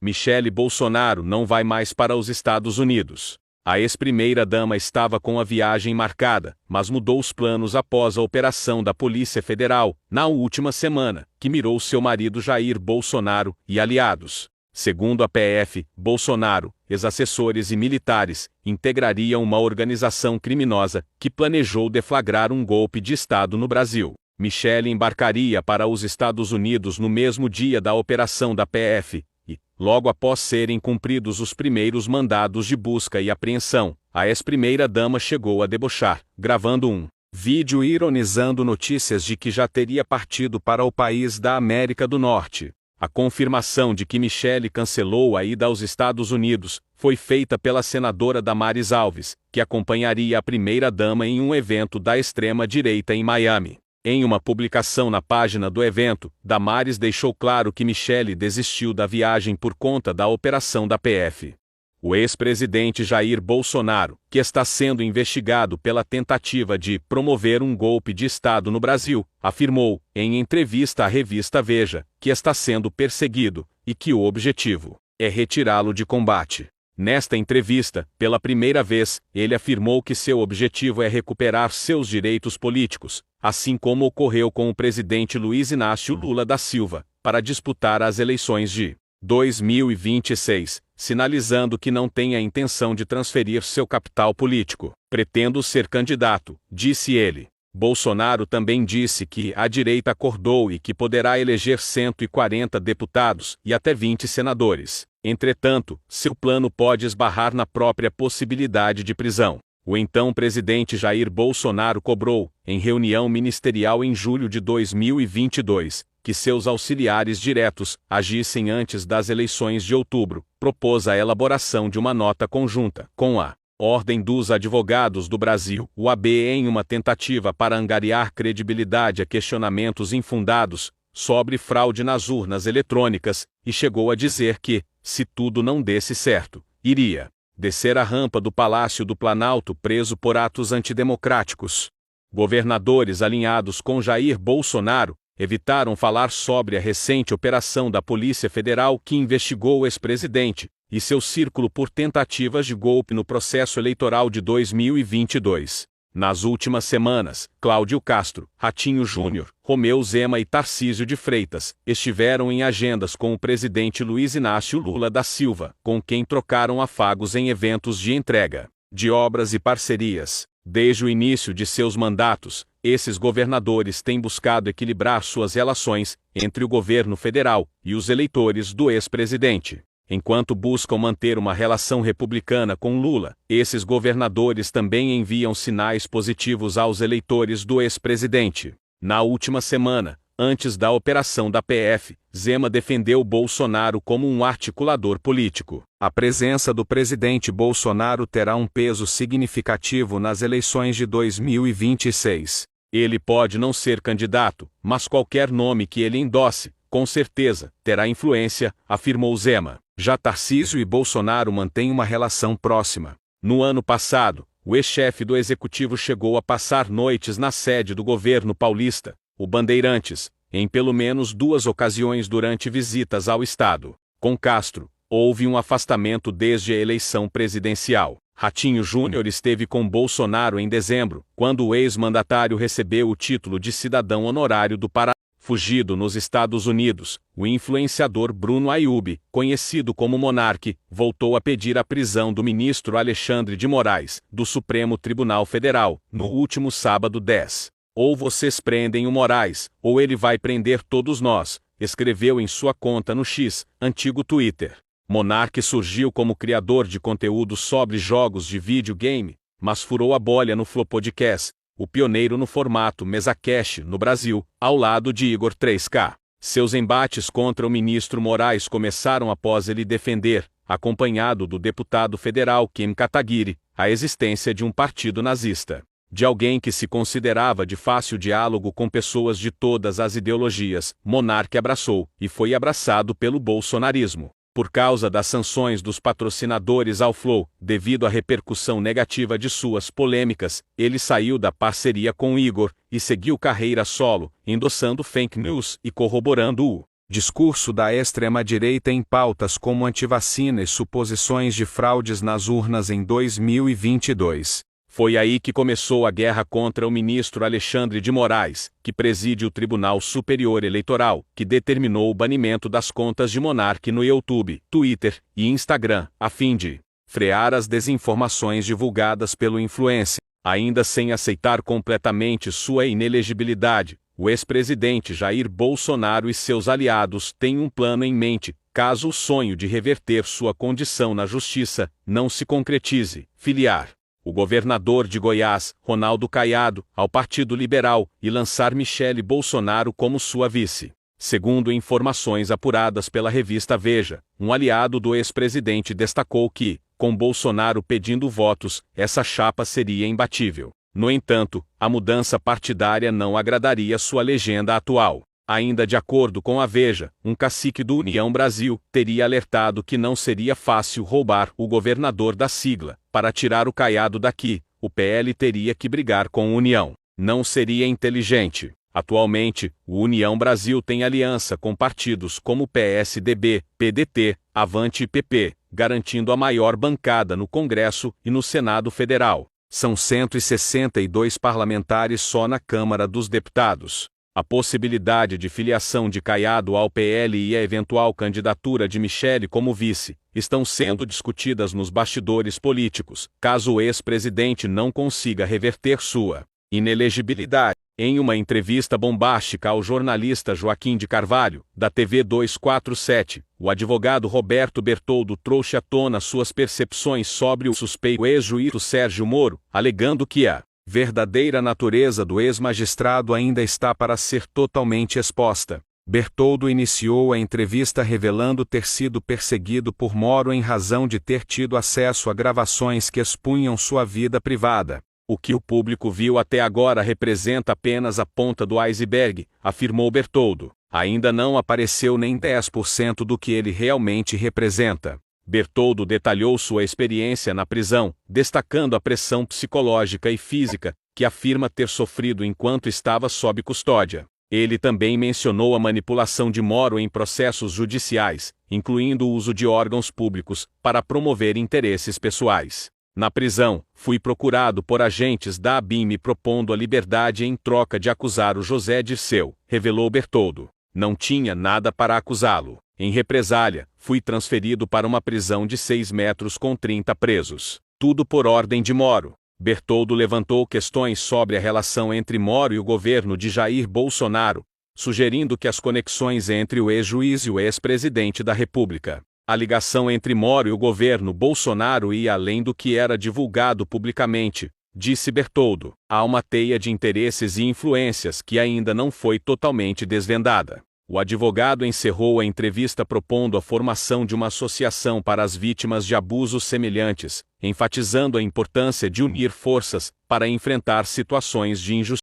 Michele Bolsonaro não vai mais para os Estados Unidos. A ex-primeira-dama estava com a viagem marcada, mas mudou os planos após a operação da Polícia Federal, na última semana, que mirou seu marido Jair Bolsonaro e aliados. Segundo a PF, Bolsonaro, ex-assessores e militares, integrariam uma organização criminosa que planejou deflagrar um golpe de Estado no Brasil. Michele embarcaria para os Estados Unidos no mesmo dia da operação da PF, e, logo após serem cumpridos os primeiros mandados de busca e apreensão, a ex-primeira-dama chegou a debochar, gravando um vídeo ironizando notícias de que já teria partido para o país da América do Norte. A confirmação de que Michele cancelou a ida aos Estados Unidos foi feita pela senadora Damares Alves, que acompanharia a primeira-dama em um evento da extrema-direita em Miami. Em uma publicação na página do evento, Damares deixou claro que Michele desistiu da viagem por conta da operação da PF. O ex-presidente Jair Bolsonaro, que está sendo investigado pela tentativa de promover um golpe de Estado no Brasil, afirmou, em entrevista à revista Veja, que está sendo perseguido e que o objetivo é retirá-lo de combate. Nesta entrevista, pela primeira vez, ele afirmou que seu objetivo é recuperar seus direitos políticos, assim como ocorreu com o presidente Luiz Inácio Lula da Silva, para disputar as eleições de 2026, sinalizando que não tem a intenção de transferir seu capital político. Pretendo ser candidato, disse ele. Bolsonaro também disse que a direita acordou e que poderá eleger 140 deputados e até 20 senadores. Entretanto, seu plano pode esbarrar na própria possibilidade de prisão. O então presidente Jair Bolsonaro cobrou, em reunião ministerial em julho de 2022, que seus auxiliares diretos agissem antes das eleições de outubro. Propôs a elaboração de uma nota conjunta com a Ordem dos Advogados do Brasil, OAB, em uma tentativa para angariar credibilidade a questionamentos infundados sobre fraude nas urnas eletrônicas, e chegou a dizer que, se tudo não desse certo, iria descer a rampa do Palácio do Planalto preso por atos antidemocráticos. Governadores alinhados com Jair Bolsonaro evitaram falar sobre a recente operação da Polícia Federal que investigou o ex-presidente e seu círculo por tentativas de golpe no processo eleitoral de 2022. Nas últimas semanas, Cláudio Castro, Ratinho Júnior, Romeu Zema e Tarcísio de Freitas estiveram em agendas com o presidente Luiz Inácio Lula da Silva, com quem trocaram afagos em eventos de entrega de obras e parcerias. Desde o início de seus mandatos, esses governadores têm buscado equilibrar suas relações entre o governo federal e os eleitores do ex-presidente. Enquanto buscam manter uma relação republicana com Lula, esses governadores também enviam sinais positivos aos eleitores do ex-presidente. Na última semana, antes da operação da PF, Zema defendeu Bolsonaro como um articulador político. A presença do presidente Bolsonaro terá um peso significativo nas eleições de 2026. Ele pode não ser candidato, mas qualquer nome que ele endosse, com certeza, terá influência, afirmou Zema. Já Tarcísio e Bolsonaro mantêm uma relação próxima. No ano passado, o ex-chefe do executivo chegou a passar noites na sede do governo paulista, o Bandeirantes, em pelo menos 2 ocasiões durante visitas ao estado. Com Castro, houve um afastamento desde a eleição presidencial. Ratinho Júnior esteve com Bolsonaro em dezembro, quando o ex-mandatário recebeu o título de cidadão honorário do Paraná. Fugido nos Estados Unidos, o influenciador Bruno Ayub, conhecido como Monark, voltou a pedir a prisão do ministro Alexandre de Moraes, do Supremo Tribunal Federal, no último sábado 10. Ou vocês prendem o Moraes, ou ele vai prender todos nós, escreveu em sua conta no X, antigo Twitter. Monark surgiu como criador de conteúdo sobre jogos de videogame, mas furou a bolha no Flow Podcast, o pioneiro no formato MesaCast no Brasil, ao lado de Igor 3K. Seus embates contra o ministro Moraes começaram após ele defender, acompanhado do deputado federal Kim Kataguiri, a existência de um partido nazista. De alguém que se considerava de fácil diálogo com pessoas de todas as ideologias, Monark abraçou, e foi abraçado pelo bolsonarismo. Por causa das sanções dos patrocinadores ao Flow, devido à repercussão negativa de suas polêmicas, ele saiu da parceria com Igor e seguiu carreira solo, endossando fake news e corroborando o Discurso da extrema-direita em pautas como antivacina e suposições de fraudes nas urnas em 2022. Foi aí que começou a guerra contra o ministro Alexandre de Moraes, que preside o Tribunal Superior Eleitoral, que determinou o banimento das contas de Monark no YouTube, Twitter e Instagram, a fim de frear as desinformações divulgadas pelo influencer. Ainda sem aceitar completamente sua inelegibilidade, o ex-presidente Jair Bolsonaro e seus aliados têm um plano em mente, caso o sonho de reverter sua condição na justiça não se concretize: filiar o governador de Goiás, Ronaldo Caiado, ao Partido Liberal e lançar Michele Bolsonaro como sua vice. Segundo informações apuradas pela revista Veja, um aliado do ex-presidente destacou que, com Bolsonaro pedindo votos, essa chapa seria imbatível. No entanto, a mudança partidária não agradaria sua legenda atual. Ainda de acordo com a Veja, um cacique do União Brasil teria alertado que não seria fácil roubar o governador da sigla. Para tirar o Caiado daqui, o PL teria que brigar com a União. Não seria inteligente. Atualmente, o União Brasil tem aliança com partidos como PSDB, PDT, Avante e PP, garantindo a maior bancada no Congresso e no Senado Federal. São 162 parlamentares só na Câmara dos Deputados. A possibilidade de filiação de Caiado ao PL e a eventual candidatura de Michele como vice estão sendo discutidas nos bastidores políticos, caso o ex-presidente não consiga reverter sua inelegibilidade. Em uma entrevista bombástica ao jornalista Joaquim de Carvalho, da TV 247, o advogado Roberto Bertoldo trouxe à tona suas percepções sobre o suspeito ex-juiz Sérgio Moro, alegando que a verdadeira natureza do ex-magistrado ainda está para ser totalmente exposta. Bertoldo iniciou a entrevista revelando ter sido perseguido por Moro em razão de ter tido acesso a gravações que expunham sua vida privada. O que o público viu até agora representa apenas a ponta do iceberg, afirmou Bertoldo. Ainda não apareceu nem 10% do que ele realmente representa. Bertoldo detalhou sua experiência na prisão, destacando a pressão psicológica e física que afirma ter sofrido enquanto estava sob custódia. Ele também mencionou a manipulação de Moro em processos judiciais, incluindo o uso de órgãos públicos, para promover interesses pessoais. Na prisão, fui procurado por agentes da ABIN me propondo a liberdade em troca de acusar o José Dirceu, revelou Bertoldo. Não tinha nada para acusá-lo. Em represália, fui transferido para uma prisão de 6 metros com 30 presos. Tudo por ordem de Moro. Bertoldo levantou questões sobre a relação entre Moro e o governo de Jair Bolsonaro, sugerindo que as conexões entre o ex-juiz e o ex-presidente da República. A ligação entre Moro e o governo Bolsonaro ia além do que era divulgado publicamente, disse Bertoldo. Há uma teia de interesses e influências que ainda não foi totalmente desvendada. O advogado encerrou a entrevista propondo a formação de uma associação para as vítimas de abusos semelhantes, enfatizando a importância de unir forças para enfrentar situações de injustiça.